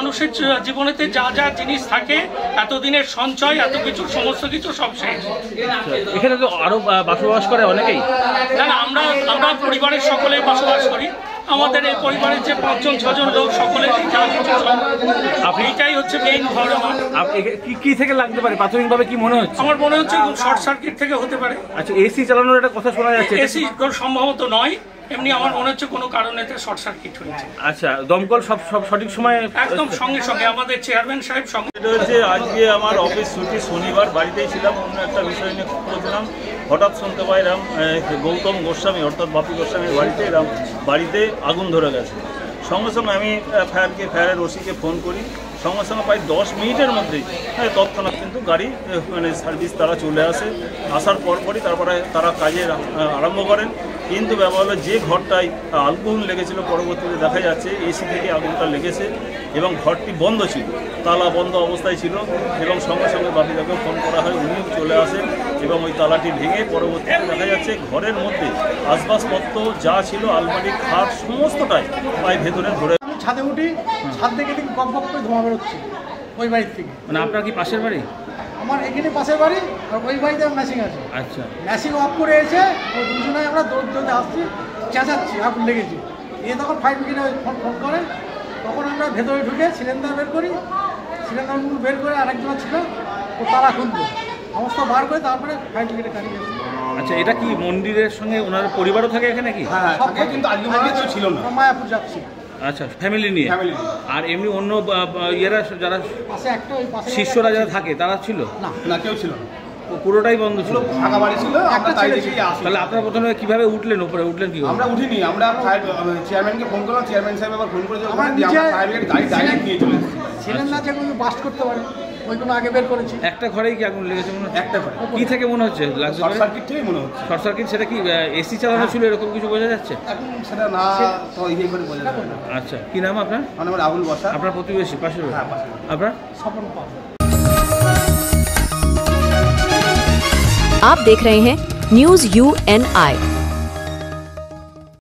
মানুষের জীবনেতে যা যা জিনিস থাকে এতদিনের সঞ্চয় এত কিছু সমস্ত কিছু সব শেষ। এখানে তো আরো বসবাস করে অনেকেই? না না, আমরা পরিবারের সকলে বসবাস করি। আমাদের এই পরিবারের যে 5 জন 6 জন লোক সকলে যা কিছু এইটাই হচ্ছে মেইন ঘর আমার। কি থেকে লাগতে পারে প্রাথমিকভাবে কি মনে হচ্ছে? আমার মনে হচ্ছে শর্ট সার্কিট থেকে হতে পারে। আচ্ছা, এসি চালানোর একটা কথা শোনা যাচ্ছে। এসি সম্ভবত নয়, এমনি আমার মনে হচ্ছে কোনো কারণে শর্ট সার্কিট হয়েছে। আচ্ছা, দমকল সব সঠিক সময়ে একদম সঙ্গে সঙ্গে আমাদের চেয়ারম্যান সাহেব সঙ্গে। এটা হচ্ছে আজকে আমার অফিস ছুটি, শনিবার, বাড়িতেই ছিলাম, অন্য একটা বিষয় নিয়ে করেছিলাম। হঠাৎ শুনতে পাইলাম গৌতম গোস্বামী অর্থাৎ বাপি গোস্বামীর বাড়িতে আগুন ধরে গেছে। সঙ্গে সঙ্গে আমি ফায়ারের ওসিকে ফোন করি। সঙ্গে সঙ্গে প্রায় 10 মিনিটের মধ্যেই তৎক্ষণাৎ কিন্তু গাড়ি সার্ভিস তারা চলে আসে। আসার পরপরই তারপরে তারা কাজে আরম্ভ করেন। কিন্তু ব্যাপার হলো যে ঘরটায় আগুন লেগেছিল পরবর্তীতে দেখা যাচ্ছে এসি থেকে আগুনটা লেগেছে এবং ঘরটি বন্ধ ছিল, তালা বন্ধ অবস্থায় ছিল এবং সঙ্গে সঙ্গে বাপিদাকে ফোন করা হয়, উনিও চলে আসেন এবং ওই তালাটি ভেঙে পরবর্তীতে দেখা যাচ্ছে ঘরের মধ্যে আসবাবপত্র যা ছিল, আলমারি, খাট সমস্তটাই প্রায় ভেতরে ধরে। আমি ছাদে উঠি, ছাদ থেকে দেখি গপ গপ করে ধোঁয়া বেরোচ্ছে ওই বাড়ির থেকে। মানে আপনার কি পাশের বাড়ি? আমার এখানে পাশের বাড়ি, আর ওই বাড়িতে মেশিন আছে। আচ্ছা, মেশিন অফ করে এসে ওই দুজনে আমরা দৌড়তে আসছি, চেঁচাচ্ছি আগুন লেগেছে। এ তখন ফায়ার ব্রিগেডে ফোন করে, তখন আমরা ভেতরে ঢুকে সিলিন্ডার বের করি, সিলিন্ডারগুলো বের করে আরেকজন ছিল ও তালা খুলবো, সমস্ত বার করে তারপরে ফায়ার ব্রিগেডে কাজে গেছি। আচ্ছা, এটা কি মন্দিরের সঙ্গে ওনার পরিবারও থাকে এখানে কি? হ্যাঁ, কিন্তু আজকে ছিল না, মায়াপুর যাচ্ছি। আচ্ছা, ফ্যামিলি নিয়ে। আর এমনি অন্য ইয়েরা যারা শিষ্যরা যারা থাকে তারা ছিল না? না, কেউ ছিল না, পুরোটাই বন্ধ ছিল, ফাঁকা বাড়ি ছিল। তাহলে আপনারা প্রথমে কিভাবে উঠলেন? উপরে উঠলেন কি? আমরা উঠিনি, আমরা চেয়ারম্যানকে ফোন করলাম, চেয়ারম্যান সাহেব আবার ফোন করে সিলিন্ডার যেগুলো বাস্ট করতে পারে ওইগুলো আগে বের করেছি। একটা ঘরেই কি আগুন লেগেছে মনে হচ্ছে? একটা ঘরে। কি থেকে মনে হচ্ছে? শর্ট সার্কিট থেকে মনে হচ্ছে। শর্ট সার্কিট, সেটা কি এসি চালানো ছিল এরকম কিছু বোঝা যাচ্ছে? এখন সেটা না তো ইয়ে করে বোঝা যাবে না। আচ্ছা, কি নাম আপনার? আমার নাম রাহুল বসা। আপনার প্রতিবেশী পাশের? হ্যাঁ, পাশের। আপনার? স্বপন পাল। आप देख रहे हैं न्यूज़ UNI।